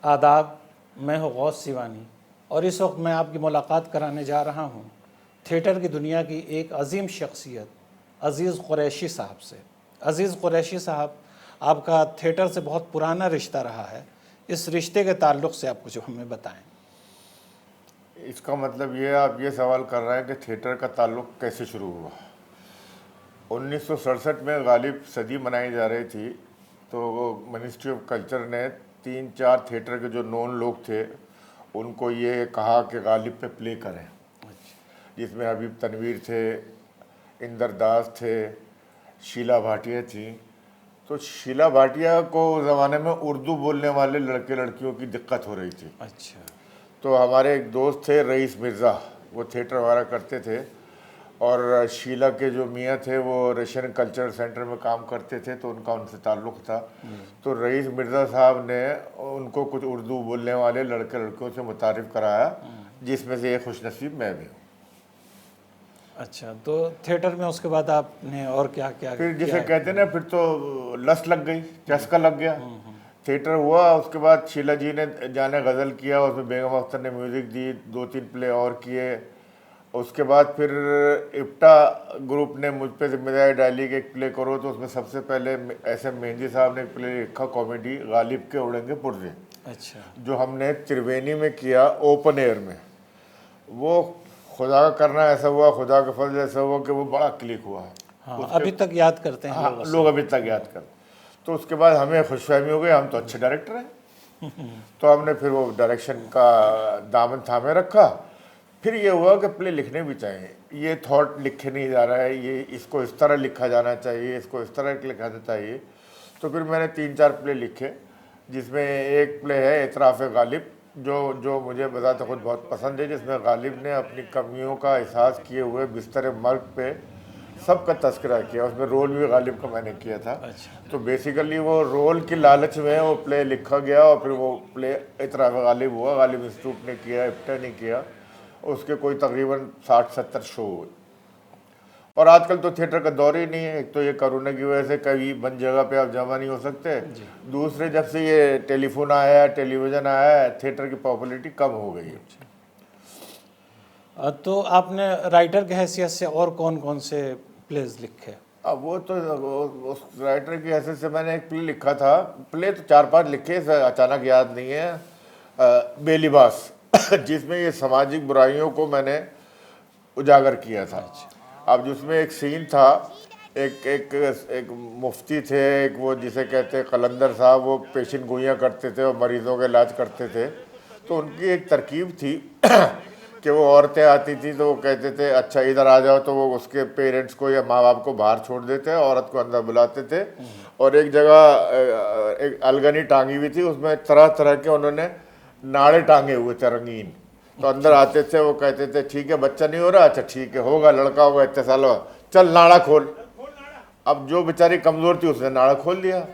आदाब, मैं हूँ गौस सिवानी और इस वक्त मैं आपकी मुलाकात कराने जा रहा हूँ थिएटर की दुनिया की एक अजीम शख्सियत अज़ीज़ कुरैशी साहब से। अज़ीज़ कुरैशी साहब, आपका थिएटर से बहुत पुराना रिश्ता रहा है। इस रिश्ते के ताल्लुक़ से आप कुछ हमें बताएं। इसका मतलब ये आप ये सवाल कर रहे हैं कि थिएटर का ताल्लुक़ कैसे शुरू हुआ। 1967 में गालिब सदी मनाई जा रही थी, तो मिनिस्ट्री ऑफ कल्चर ने 3-4 थिएटर के जो नोन लोग थे उनको ये कहा कि गालिब पे प्ले करें, जिसमें हबीब तनवीर थे, इंदर दास थे, शीला भाटिया थी। तो शीला भाटिया को उस ज़माने में उर्दू बोलने वाले लड़के लड़कियों की दिक्कत हो रही थी। अच्छा। तो हमारे एक दोस्त थे रईस मिर्ज़ा, वो थिएटर वगैरह करते थे, और शीला के जो मियाँ थे वो रशियन कल्चरल सेंटर में काम करते थे, तो उनका उनसे ताल्लुक़ था। तो रईस मिर्ज़ा साहब ने उनको कुछ उर्दू बोलने वाले लड़के लड़कियों से मुतारिफ़ कराया, जिसमें से एक खुशनसीब मैं भी हूँ। अच्छा, तो थिएटर में उसके बाद आपने और क्या क्या फिर जिसे किया? कहते हैं ना, फिर तो लत लग गई, चस्का लग गया। थिएटर हुआ, उसके बाद शीला जी ने जाने गज़ल किया, उसमें बेगम अख्तर ने म्यूज़िक दी, 2-3 प्ले और किए। उसके बाद फिर इप्टा ग्रुप ने मुझ पे जिम्मेदारी डाली कि एक प्ले करो, तो उसमें सबसे पहले एस.एम. मेहंदी साहब ने एक प्ले लिखा कॉमेडी, गालिब के उड़ेंगे पुर्जे। अच्छा। जो हमने त्रिवेणी में किया, ओपन एयर में। वो खुदा का करना ऐसा हुआ, खुदा का फर्ज ऐसा हुआ कि वो बड़ा क्लिक हुआ है। हाँ, अभी तक याद करते हैं हाँ, लोग लोग अभी तक याद करते। तो उसके बाद हमें खुशफहमी हो गई, हम तो अच्छे डायरेक्टर हैं। तो हमने फिर वो डायरेक्शन का दामन थामे रखा। फिर ये हुआ कि प्ले लिखने भी चाहिए, ये थॉट लिखे नहीं जा रहा है, ये इसको इस तरह लिखा जाना चाहिए, इसको इस तरह लिखा चाहिए। तो फिर मैंने 3-4 प्ले लिखे, जिसमें एक प्ले है इतराफ़ गालिब, जो मुझे बताते खुद बहुत पसंद है, जिसमें गालिब ने अपनी कमियों का एहसास किए हुए बिस्तर मर्ग पे सबका तस्करा किया। उसमें रोल भी गालिब का मैंने किया था। अच्छा। तो बेसिकली वो रोल की लालच में वो प्ले लिखा गया, और फिर वो प्ले इतराफ़ गालिब हुआ। गालिब इंस्टीट्यूट ने किया, इप्टा ने किया। उसके कोई तकरीबन 60-70 शो हुए। और आजकल तो थिएटर का दौर ही नहीं है। एक तो ये कोरोना की वजह से कभी बंद जगह पे आप जमा नहीं हो सकते, दूसरे जब से ये टेलीफोन आया है, टेलीविज़न आया है, थिएटर की पॉपुलैरिटी कम हो गई है। तो आपने राइटर की हैसियत से और कौन कौन से प्लेज लिखे? अब वो तो उस राइटर की हैसियत से मैंने एक प्ले लिखा था। प्ले तो 4-5 लिखे, अचानक याद नहीं है। बेलिबास जिसमें ये सामाजिक बुराइयों को मैंने उजागर किया था। अब जिसमें एक सीन था, एक मुफ्ती थे, एक वो जिसे कहते हैं कलंदर साहब, वो पेशेंट गोइयाँ करते थे और मरीज़ों का इलाज करते थे। तो उनकी एक तरकीब थी कि वो औरतें आती थी तो वो कहते थे अच्छा इधर आ जाओ, तो वो उसके पेरेंट्स को या माँ बाप को बाहर छोड़ देते, औरत को अंदर बुलाते थे। और एक जगह एक अलगनी टांगी हुई थी, उसमें तरह तरह के उन्होंने नाड़े टांगे हुए थे रंगीन। तो अंदर आते थे, वो कहते थे ठीक है बच्चा नहीं हो रहा, अच्छा ठीक है होगा, लड़का होगा इतने साल हुआ, चल नाड़ा खोल। अब जो बेचारी कमज़ोर थी उसने नाड़ा खोल दिया।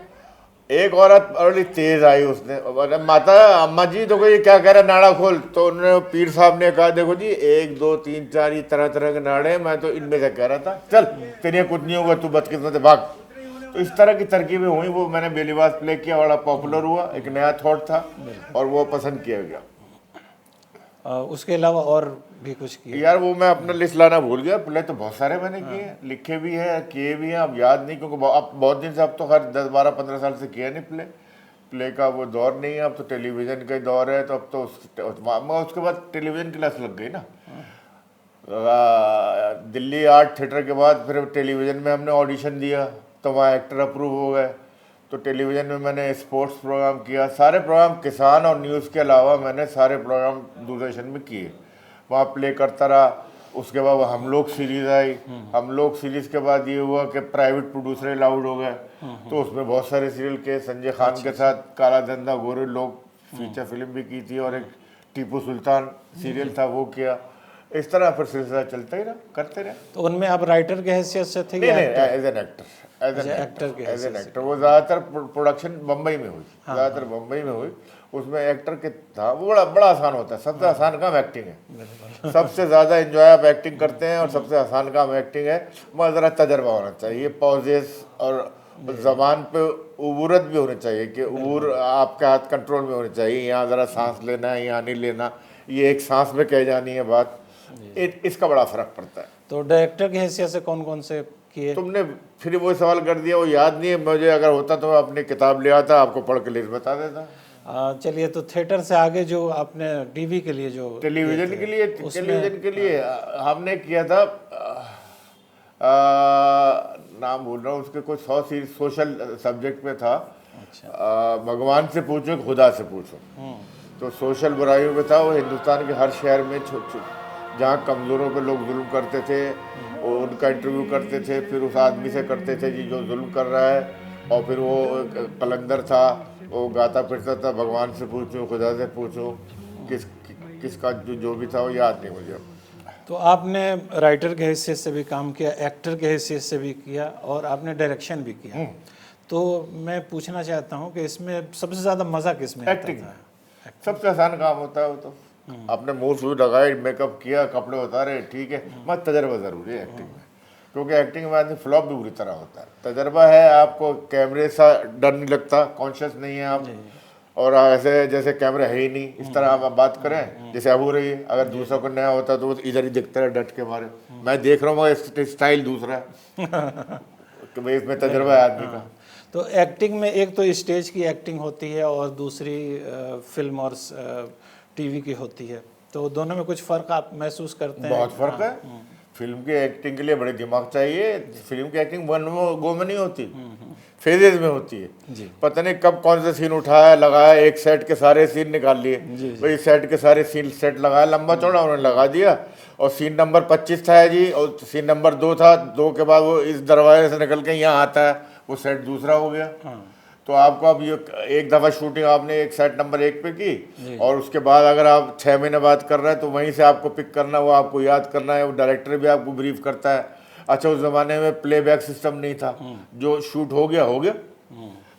एक औरत बड़ी तेज आई, उसने बोला माता अम्मा जी देखो ये क्या कह रहा है, नाड़ा खोल। तो उन्होंने पीर साहब ने कहा देखो जी 1 2 3 4 ये तरह तरह के नाड़े, मैं तो इनमें से कह रहा था, चल तेरे कुछ नहीं होगा, तू बदकिस्मत है भाग। तो इस तरह की तरकीबें हुई। वो मैंने बेलिबास प्ले किया, बड़ा पॉपुलर हुआ, एक नया थॉट था और वो पसंद किया गया। उसके अलावा और भी कुछ किया? यार वो मैं अपना लिस्ट लाना भूल गया। प्ले तो बहुत सारे मैंने किए, लिखे भी हैं, किए भी हैं, अब याद नहीं, क्योंकि अब बहुत दिन से, अब तो हर 10-12-15 साल से किया नहीं प्ले का वो दौर नहीं है। अब तो टेलीविज़न का दौर है, तो अब तो उसके बाद टेलीविज़न की लत लग गई ना। दिल्ली आर्ट थिएटर के बाद फिर टेलीविज़न में हमने ऑडिशन दिया, तो वहाँ एक्टर अप्रूव हो गए। तो टेलीविज़न में मैंने स्पोर्ट्स प्रोग्राम किया, सारे प्रोग्राम किसान और न्यूज़ के अलावा मैंने सारे प्रोग्राम दूरदर्शन में किए, वहाँ प्ले करता रहा। उसके बाद हम लोग सीरीज़ आई, हम लोग सीरीज़ के बाद ये हुआ कि प्राइवेट प्रोड्यूसर अलाउड हो गए, तो उसमें बहुत सारे सीरियल के, संजय खान के साथ काला धंधा गोरे लोग फीचर फिल्म भी की थी, और एक टीपू सुल्तान सीरियल था वो किया। इस तरह फिर सिलसिला चलता ही रहा, करते रहे। तो उनमें आप राइटर की हैसियत से थे? नहीं, as an actor, as an actor. वो ज़्यादातर प्रोडक्शन बम्बई में हुई, ज़्यादातर बम्बई में हुई। उसमें एक्टर के था, वो बड़ा आसान होता है, सबसे आसान काम एक्टिंग है। सबसे ज़्यादा एंजॉय आप एक्टिंग करते हैं और सबसे आसान काम एक्टिंग है। मगर ज़रा तजर्बा होना चाहिए, पॉजेस और जबान पे उबूरत भी होनी चाहिए कि उबूर आपके हाथ कंट्रोल में होनी चाहिए। यहाँ ज़रा सांस लेना है, यहाँ नहीं लेना, ये एक सांस में कह जानी है बात, इसका बड़ा फ़र्क पड़ता है। तो डायरेक्टर की हैसियत से कौन कौन से किए? तुमने फिर वो सवाल कर दिया, वो याद नहीं है मुझे। अगर होता तो मैं अपनी किताब ले आता, आपको पढ़ के लिस्ट बता देता। चलिए, तो थिएटर से आगे जो आपने टीवी के लिए जो टेलीविज़न के लिए हमने किया था, नाम भूल रहा हूँ उसके, कुछ 100 सीरीज सोशल सब्जेक्ट पे था। अच्छा। भगवान से पूछो, खुदा से पूछो। तो सोशल बुराइयों पे था। वो हिंदुस्तान के हर शहर में जहाँ कमज़ोरों पे लोग जुल्म करते थे, वो उनका इंटरव्यू करते थे, फिर उस आदमी से करते थे जी जो जुल्म कर रहा है। और फिर वो कलंदर था, वो गाता फिरता था, भगवान से पूछो, खुदा से पूछो, किसका जो भी था वो याद नहीं मुझे। तो आपने राइटर के हैसियत से भी काम किया, एक्टर के हैसियत से भी किया, और आपने डायरेक्शन भी किया। तो मैं पूछना चाहता हूँ कि इसमें सबसे ज़्यादा मज़ा किस में आता एक्टिंग था? सबसे आसान काम होता है वो तो। आपने मुंह सूट लगाए, मेकअप किया, कपड़े उतारे, ठीक है। मत तजर्बा ज़रूरी है एक्टिंग में, क्योंकि एक्टिंग में आदमी फ्लॉप भी बुरी तरह होता है। तजर्बा है, आपको कैमरे से डर नहीं लगता, कॉन्शियस नहीं है आप, और ऐसे जैसे कैमरा है ही नहीं, इस तरह आप बात करें जैसे अब हो रही है। अगर दूसरा को नया होता तो वो इधर ही दिखता है डट के मारे, मैं देख रहा हूँ मगर स्टाइल दूसरा है कि भाई इसमें तजर्बा है आदमी का। तो एक्टिंग में एक तो स्टेज की एक्टिंग होती है और दूसरी फिल्म और टीवी की होती है, तो दोनों में कुछ फ़र्क आप महसूस करते हैं? बहुत फ़र्क है। फिल्म की एक्टिंग के लिए बड़े दिमाग चाहिए। फिल्म की एक्टिंग वन गो में नहीं होती, फेजेज में होती है। जी। पता नहीं कब कौन सा सीन उठाया, लगाया, एक सेट के सारे सीन निकाल लिए, भाई सेट के सारे सीन सेट लगाया लंबा चौड़ा, उन्होंने लगा दिया। और सीन नंबर 25 था जी, और सीन नंबर 2 था, 2 के बाद वो इस दरवाजे से निकल के यहाँ आता है, वो सेट दूसरा हो गया। तो आपको अब ये एक दफ़ा शूटिंग आपने एक सेट नंबर 1 पे की, और उसके बाद अगर आप 6 महीने बाद कर रहे हैं तो वहीं से आपको पिक करना, वो आपको याद करना है, वो डायरेक्टर भी आपको ब्रीफ करता है। अच्छा, उस ज़माने में प्लेबैक सिस्टम नहीं था, जो शूट हो गया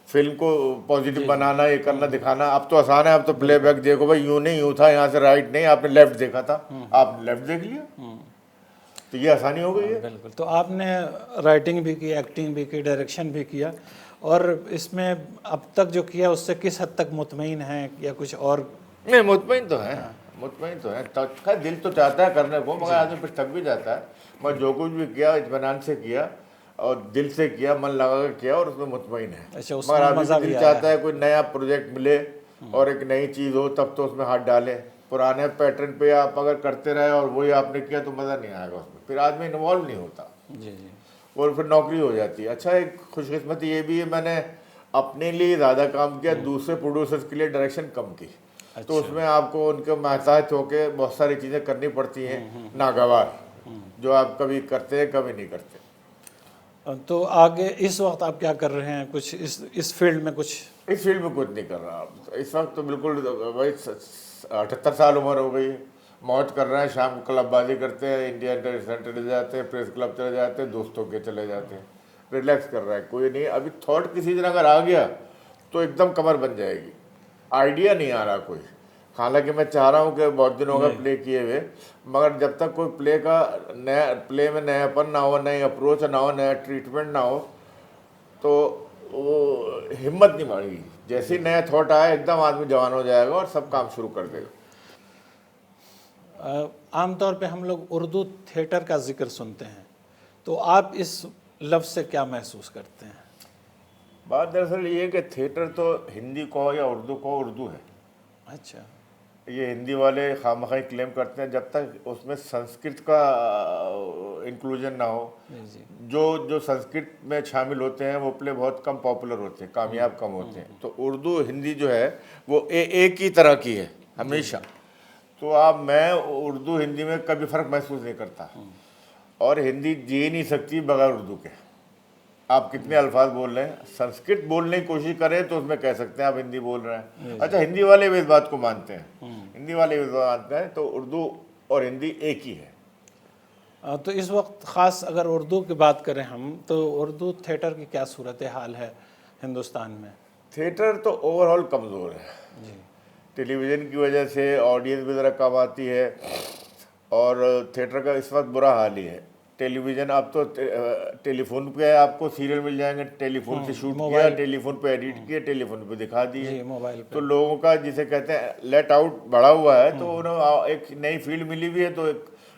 फिल्म को पॉजिटिव बनाना, ये करना, दिखाना अब तो आसान है। अब तो प्लेबैक देखो भाई, यूँ नहीं यूँ था, यहाँ से राइट नहीं, आपने लेफ्ट देखा था, आपने लेफ्ट देख लिया, तो ये आसानी हो गई है। बिल्कुल। तो आपने राइटिंग भी की, एक्टिंग भी की, डायरेक्शन भी किया, और इसमें अब तक जो किया उससे किस हद तक मुतमईन हैं, या कुछ और? नहीं, मुतमईन तो है, मुतमईन तो है। खैर दिल तो चाहता है करने को, मगर आदमी फिर थक भी जाता है। मैं जो कुछ भी किया इत्मीनान से किया और दिल से किया, मन लगा कर किया, और उसमें मुतमईन है। अच्छा, मगर आदमी मज़ा दिल भी चाहता है कोई नया प्रोजेक्ट मिले और एक नई चीज़ हो, तब तो उसमें हाथ डाले। पुराने पैटर्न पे आप अगर करते रहे और वही आपने किया तो मज़ा नहीं आएगा उसमें, फिर आदमी इन्वॉल्व नहीं होता, जी जी। और फिर नौकरी हो जाती है। अच्छा, एक खुशकिस्मती ये भी है, मैंने अपने लिए ज़्यादा काम किया, दूसरे प्रोड्यूसर्स के लिए डायरेक्शन कम की। तो उसमें आपको उनके महताज होकर बहुत सारी चीज़ें करनी पड़ती हैं, नागवार, जो आप कभी करते हैं कभी नहीं करते। तो आगे इस वक्त आप क्या कर रहे हैं? कुछ इस फील्ड में कुछ? इस फील्ड में कुछ नहीं कर रहा इस वक्त, तो बिल्कुल भाई 78 साल उम्र हो गई है, मौज कर रहे हैं। शाम को क्लबबाजी करते हैं, इंडिया इंटरनेशनल चले जाते हैं, प्रेस क्लब चले जाते हैं, दोस्तों के चले जाते हैं, रिलैक्स कर रहा है। कोई नहीं, अभी थॉट किसी दिन अगर आ गया तो एकदम कमर बन जाएगी। आइडिया नहीं आ रहा कोई, हालांकि मैं चाह रहा हूँ कि बहुत दिन होगा प्ले किए हुए, मगर जब तक कोई प्ले का नया, प्ले में नयापन ना हो, नई अप्रोच ना हो, नया ट्रीटमेंट ना हो, तो वो हिम्मत नहीं बढ़ेगी। जैसे ही नया थॉट आया एकदम आदमी जवान हो जाएगा और सब काम शुरू कर देगा। आमतौर पे हम लोग उर्दू थिएटर का जिक्र सुनते हैं, तो आप इस लफ्ज़ से क्या महसूस करते हैं? बात दरअसल ये है कि थिएटर तो हिंदी को या उर्दू को, उर्दू है। अच्छा। ये हिंदी वाले खामखाई क्लेम करते हैं, जब तक उसमें संस्कृत का इंक्लूजन ना हो। जी। जो संस्कृत में शामिल होते हैं वो प्ले बहुत कम पॉपुलर होते हैं, कामयाब कम होते हैं। तो उर्दू हिंदी जो है वो एक ही तरह की है हमेशा। तो मैं उर्दू हिंदी में कभी फ़र्क महसूस नहीं करता, और हिंदी जी नहीं सकती बगैर उर्दू के। आप कितने अल्फाज बोल रहे हैं, संस्कृत बोलने की कोशिश करें तो उसमें कह सकते हैं आप हिंदी बोल रहे हैं। अच्छा, हिंदी वाले भी इस बात को मानते हैं, हिंदी वाले भी इस बात मानते हैं, तो उर्दू और हिंदी एक ही है। तो इस वक्त ख़ास अगर उर्दू की बात करें हम, तो उर्दू थिएटर की क्या सूरत हाल है हिंदुस्तान में? थिएटर तो ओवरऑल कमज़ोर है जी। टेलीविज़न की वजह से ऑडियंस भी ज़रा कम आती है, और थिएटर का इस वक्त बुरा हाल ही है। टेलीविज़न अब तो टेलीफोन पे आपको सीरियल मिल जाएंगे, टेलीफोन से शूट किया, टेलीफोन पे एडिट किया, टेलीफोन पे दिखा दिए। जी, मोबाइल पे। तो लोगों का जिसे कहते हैं लेट आउट बढ़ा हुआ है, तो उन्हें एक नई फील्ड मिली हुई है,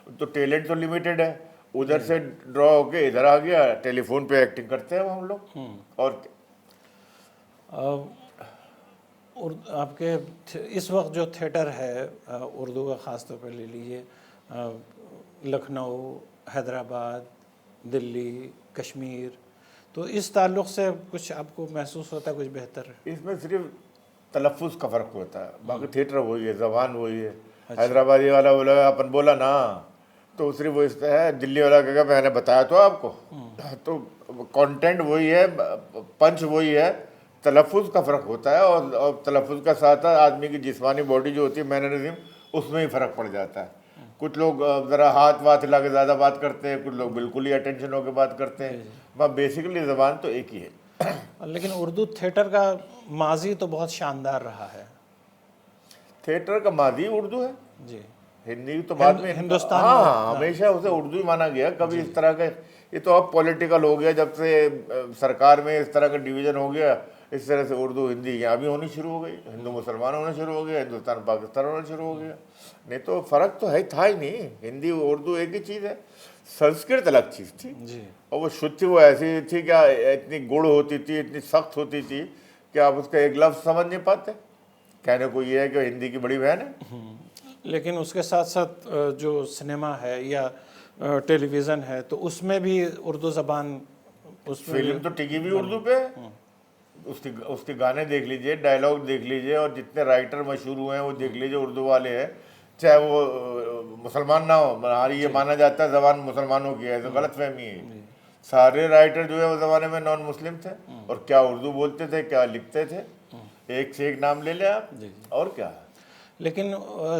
तो टैलेंट तो लिमिटेड है, उधर से ड्रॉ होके इधर आ गया, टेलीफोन पे एक्टिंग करते हैं हम लोग। और आपके इस वक्त जो थिएटर है उर्दू का ख़ास तौर पर ले लीजिए, लखनऊ, हैदराबाद, दिल्ली, कश्मीर, तो इस ताल्लुक़ से कुछ आपको महसूस होता है कुछ बेहतर? इसमें सिर्फ तलफ़ुज़ का फ़र्क होता है, बाकी थिएटर वही है, ज़बान वही है। हैदराबादी वाला बोला अपन बोला ना, तो सिर्फ वो इस है, दिल्ली वाला कहेगा मैंने बताया तो आपको। तो कंटेंट वही है, पंच वही है, तलफ़ुज़ का फ़र्क होता है। और तलफ़ुज़ का साथ आदमी की जिस्मानी बॉडी जो होती है, मैनरिज्म, उसमें ही फ़र्क पड़ जाता है। कुछ लोग ज़रा हाथ वाथ हिला के ज़्यादा बात करते हैं, कुछ लोग बिल्कुल ही अटेंशन होकर बात करते हैं। बस बेसिकली ज़बान तो एक ही है। लेकिन उर्दू थिएटर का माजी तो बहुत शानदार रहा है। थिएटर का मादी उर्दू है जी, हिंदी तो बाद में हिंदुस्तान में, हाँ, हमेशा उसे उर्दू ही माना गया। कभी इस तरह का, ये तो अब पॉलिटिकल हो गया, जब से सरकार में इस तरह का डिवीजन हो गया, इस तरह से उर्दू हिंदी यहाँ भी होनी शुरू हो गई, हिंदू मुसलमान होना शुरू हो गया, हिंदुस्तान पाकिस्तान होना शुरू हो गया। नहीं तो फ़र्क तो है, था ही नहीं, हिंदी उर्दू एक ही चीज़ है। संस्कृत अलग चीज़ थी जी, और वो शुद्ध थी, वो ऐसी थी क्या, इतनी गुड़ होती थी, इतनी सख्त होती थी कि आप उसका एक लफ्ज़ समझ नहीं पाते। कहने को ये है कि हिंदी की बड़ी बहन है। लेकिन उसके साथ साथ जो सिनेमा है या टेलीविज़न है, तो उसमें भी उर्दू ज़बान, उसमें फिल्म तो टिकी भी उर्दू पे है। उसके गाने देख लीजिए, डायलॉग देख लीजिए, और जितने राइटर मशहूर हुए हैं वो देख लीजिए, उर्दू वाले हैं, चाहे वो मुसलमान ना हो। हमारी ये माना जाता है ज़बान मुसलमानों की है, तो गलत फहमी है। सारे राइटर जो है वो ज़माने में नॉन मुस्लिम थे, और क्या उर्दू बोलते थे, क्या लिखते थे, एक से एक नाम ले लिया आप, और क्या। लेकिन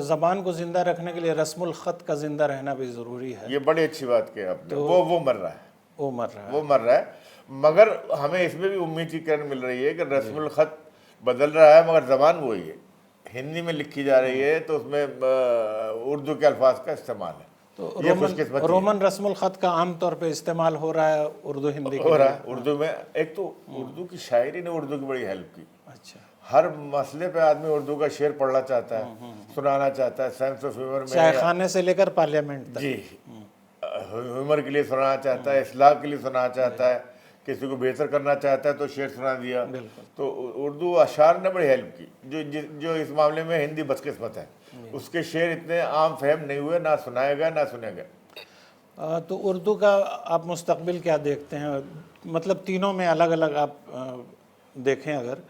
ज़बान को ज़िंदा रखने के लिए रस्मुल ख़त का ज़िंदा रहना भी ज़रूरी है। ये बड़ी अच्छी बात की आपने। तो वो मर रहा है, वो मर रहा है। वो मर रहा है, मगर हमें इसमें भी उम्मीद की किरण मिल रही है कि रस्मुल ख़त बदल रहा है, मगर ज़बान वही है, हिंदी में लिखी जा रही है, तो उसमें उर्दू के अल्फाज का इस्तेमाल है। तो रोमन रस्मुल ख़त का आम तौर पे इस्तेमाल हो रहा है उर्दू हिंदी हो रहा है। उर्दू में एक तो उर्दू की शायरी ने उर्दू की बड़ी हेल्प की। अच्छा, हर मसले पे आदमी उर्दू का शेर पढ़ना चाहता है, सुनाना चाहता है, सेंस ऑफ ह्यूमर में, चाय खाने से लेकर पार्लियामेंट तक। जी, ह्यूमर के लिए सुनाना चाहता है, इस्लाह के लिए सुनाना चाहता है, किसी को बेहतर करना चाहता है तो शेर सुना दिया। तो उर्दू अशार ने बड़ी हेल्प की। जो इस मामले में हिंदी बदकिस्मत है, उसके शेर इतने आम फहम नहीं हुए, ना सुनाए गए ना सुने गए। तो उर्दू का आप मुस्तकबिल क्या देखते हैं? मतलब तीनों में अलग अलग आप देखें, अगर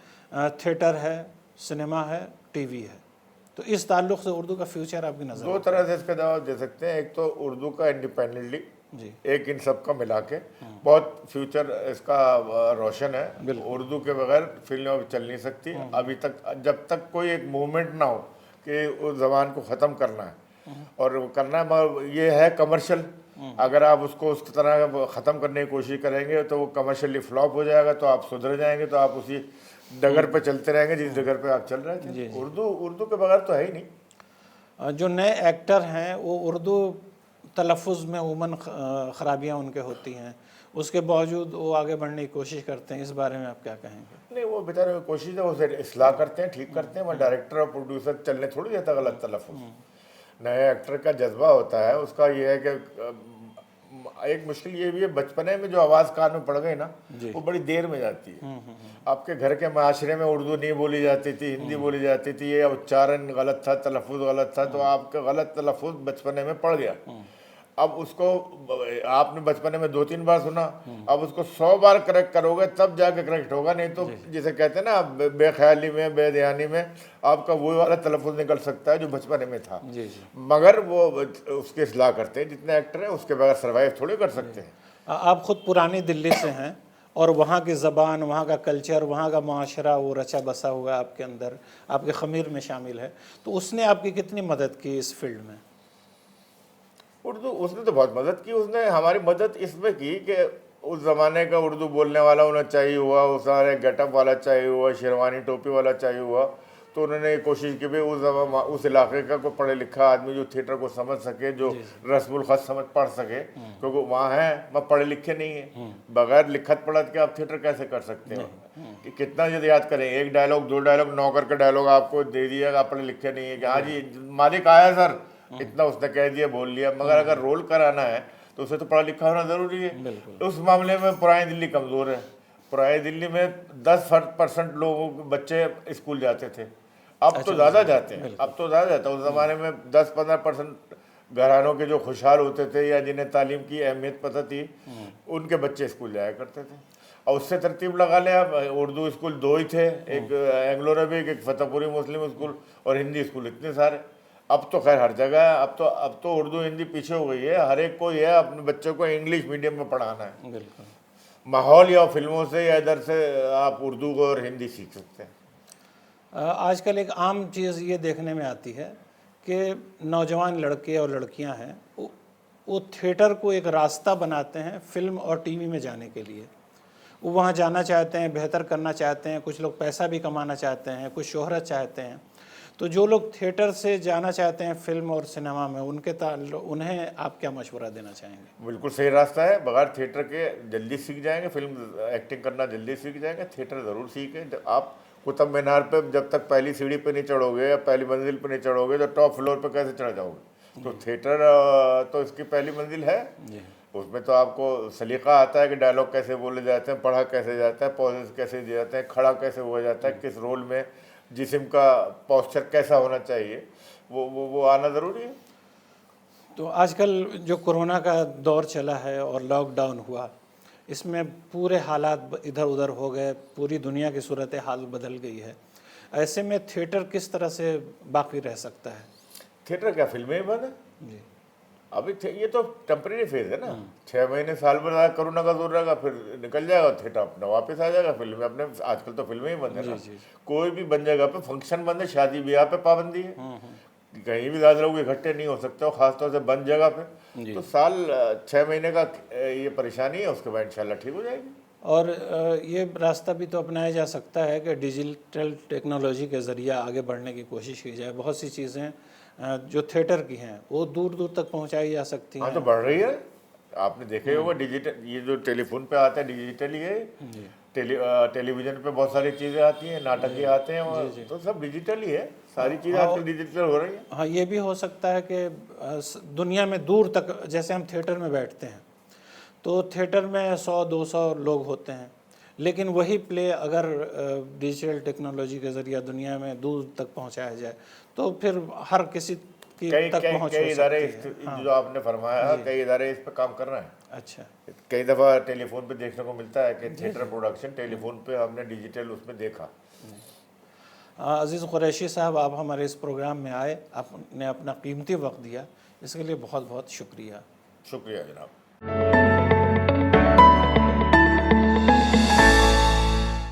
थिएटर है, सिनेमा है, टीवी है, तो इस ताल्लुक़ से उर्दू का फ्यूचर आपकी नज़र? दो तरह से इसका जवाब दे सकते हैं। एक तो उर्दू का इंडिपेंडेंटली जी, एक इन सब का मिला के बहुत फ्यूचर इसका रोशन है। उर्दू के बगैर फिल्म अब चल नहीं सकती अभी तक, जब तक कोई एक मूवमेंट ना हो कि उस ज़बान को ख़त्म करना है। और करना ये है कमर्शियल, अगर आप उसको उस तरह ख़त्म करने की कोशिश करेंगे तो वो कमर्शियली फ्लॉप हो जाएगा, तो आप सुधर जाएंगे, तो आप उसी डगर पे चलते रहेंगे जिस डगर पे आप चल रहे थे। उर्दू के बगैर तो है ही नहीं। जो नए एक्टर हैं वो उर्दू तलफ़ुज़ में उमूमन ख़राबियाँ उनके होती हैं, उसके बावजूद वो आगे बढ़ने की कोशिश करते हैं, इस बारे में आप क्या कहेंगे? नहीं, वो बेचारे कोशिश है, उसे इस्लाह करते हैं, ठीक करते हैं, वह डायरेक्टर और प्रोड्यूसर चलने थोड़ी देता गलत तलफ़ुज़। नए एक्टर का जज्बा होता है, उसका ये है कि एक मुश्किल ये भी है, बचपने में जो आवाज़ कान में पड़ गई ना, वो बड़ी देर में जाती है। आपके घर के माशरे में उर्दू नहीं बोली जाती थी, हिंदी बोली जाती थी, ये उच्चारण गलत था, तलफ़ुज़ गलत था, तो आपका गलत तलफ़ुज़ बचपने में पड़ गया। अब उसको आपने बचपने में 2-3 बार सुना, अब उसको 100 बार करेक्ट करोगे तब जाके करेक्ट होगा, नहीं तो जिसे कहते हैं ना बेख्याली में, बेध्यानी में आपका वही वाला तलफ़ुज़ निकल सकता है जो बचपने में था। मगर वो उसके इस्लाह करते हैं जितने एक्टर हैं, उसके बगैर सर्वाइव थोड़े कर सकते हैं। आप ख़ुद पुरानी दिल्ली से हैं और वहाँ की ज़बान, वहाँ का कल्चर, वहाँ का माशरा वो रचा बसा हुआ आपके अंदर, आपके ख़मीर में शामिल है, तो उसने आपकी कितनी मदद की इस फील्ड में? उर्दू उसने तो बहुत मदद की। उसने हमारी मदद इसमें की कि उस ज़माने का उर्दू बोलने वाला उन्हें चाहिए हुआ, उस सारे गेटअप वाला चाहिए हुआ, शेरवानी टोपी वाला चाहिए हुआ, तो तो उन्होंने कोशिश की भी उस इलाके का कोई पढ़े लिखा आदमी जो थिएटर को समझ सके, जो रस्मुल खत समझ पढ़ सके, क्योंकि वहाँ है वहाँ पढ़े लिखे नहीं है, बगैर लिखत पढ़त के आप थिएटर कैसे कर सकते हो? कि कितना यदि याद करें, एक डायलॉग दो डायलॉग नौकर का डायलॉग आपको दे दिया, आप पढ़े लिखे नहीं है कि हाँ जी मालिक आया सर, इतना उसने कह दिया बोल लिया, मगर अगर रोल कराना है तो उसे तो पढ़ा लिखा होना जरूरी है। उस मामले में पुरानी दिल्ली कमजोर है। पुरानी दिल्ली में 10% लोग बच्चे स्कूल जाते थे, अब तो ज़्यादा जाते हैं, अब तो ज़्यादा जाता है। उस ज़माने में 10-15% घरानों के जो खुशहाल होते थे या जिन्हें तालीम की अहमियत पता थी, उनके बच्चे स्कूल जाया करते थे। और उससे तरतीब लगा ले, अब उर्दू स्कूल 2 ही थे, एक एंग्लो अरबिक, एक फतेहपुरी मुस्लिम स्कूल और हिंदी स्कूल इतने सारे। अब तो खैर हर जगह है, अब तो उर्दू हिंदी पीछे हो गई है, हर एक को ये अपने बच्चों को इंग्लिश मीडियम में पढ़ाना है। बिल्कुल। माहौल या फिल्मों से या इधर से आप उर्दू और हिंदी सीख सकते हैं। आजकल एक आम चीज़ ये देखने में आती है कि नौजवान लड़के और लड़कियां हैं वो थिएटर को एक रास्ता बनाते हैं फिल्म और टीवी में जाने के लिए। वो वहाँ जाना चाहते हैं, बेहतर करना चाहते हैं, कुछ लोग पैसा भी कमाना चाहते हैं, कुछ शोहरत चाहते हैं। तो जो लोग थिएटर से जाना चाहते हैं फिल्म और सिनेमा में, उन्हें आप क्या मशवरा देना चाहेंगे? बिल्कुल सही रास्ता है, बगैर थिएटर के जल्दी सीख जाएंगे, फिल्म एक्टिंग करना जल्दी सीख जाएंगे। थिएटर ज़रूर सीखें। आप कुतुब मीनार पे जब तक पहली सीढ़ी पे नहीं चढ़ोगे या पहली मंजिल पे नहीं चढ़ोगे तो टॉप फ्लोर पे कैसे चढ़ जाओगे? तो थिएटर तो इसकी पहली मंजिल है। उसमें तो आपको सलीका आता है कि डायलॉग कैसे बोले जाते हैं, पढ़ा कैसे जाता है, पॉजेस कैसे दिए जाते हैं, खड़ा कैसे हुआ जाता है, किस रोल में जिस्म का पोस्चर कैसा होना चाहिए, वो आना ज़रूरी है। तो आजकल जो कोरोना का दौर चला है और लॉकडाउन हुआ, इसमें पूरे हालात इधर उधर हो गए, पूरी दुनिया की सूरत हाल बदल गई है। ऐसे में थिएटर किस तरह से बाकी रह सकता है? थिएटर क्या फिल्में ही बंद है जी। अभी? ये तो टेम्परेरी फेज है ना, 6 महीने साल भर कोरोना का जोर रहेगा, फिर निकल जाएगा, थिएटर अपना वापस आ जाएगा। फिल्में अपने आजकल तो फिल्में ही बंद है ना। कोई भी बंद जगह पे फंक्शन बंद है, शादी ब्याह पे पाबंदी है, कहीं भी ज़्यादा लोग इकट्ठे नहीं हो सकते हो, खासतौर से बंद जगह पे। तो साल 6 महीने का ये परेशानी है, उसके बाद इंशाल्लाह ठीक हो जाएगी। और ये रास्ता भी तो अपनाया जा सकता है कि डिजिटल टेक्नोलॉजी के ज़रिए आगे बढ़ने की कोशिश की जाए। बहुत सी चीज़ें जो थिएटर की हैं वो दूर दूर तक पहुंचाई जा सकती हैं। हाँ, तो बढ़ रही है। आपने देखे होगा डिजिटल, ये जो टेलीफोन पे आता है डिजिटल ही है, टेलीविजन पे बहुत सारी चीज़ें आती हैं, नाटक ही आते हैं, और तो सब डिजिटल ही है, सारी चीज़ें आजकल डिजिटल हो रही हैं। हाँ, ये भी हो सकता है कि दुनिया में दूर तक, जैसे हम थिएटर में बैठते हैं तो थिएटर में 100-200 लोग होते हैं, लेकिन वही प्ले अगर डिजिटल टेक्नोलॉजी के ज़रिए दुनिया में दूर तक पहुंचाया जाए तो फिर हर किसी की तक पहुंच हो इदारे सकती है। हाँ। जो आपने फरमाया, कई इदारे इस पे काम कर रहे हैं। अच्छा। कई दफ़ा टेलीफोन पे देखने को मिलता है कि थिएटर प्रोडक्शन टेलीफोन पे हमने डिजिटल उसमें देखा। अज़ीज़ कुरैशी साहब, आप हमारे इस प्रोग्राम में आए, आपने अपना कीमती वक्त दिया, इसके लिए बहुत बहुत शुक्रिया। शुक्रिया जनाब।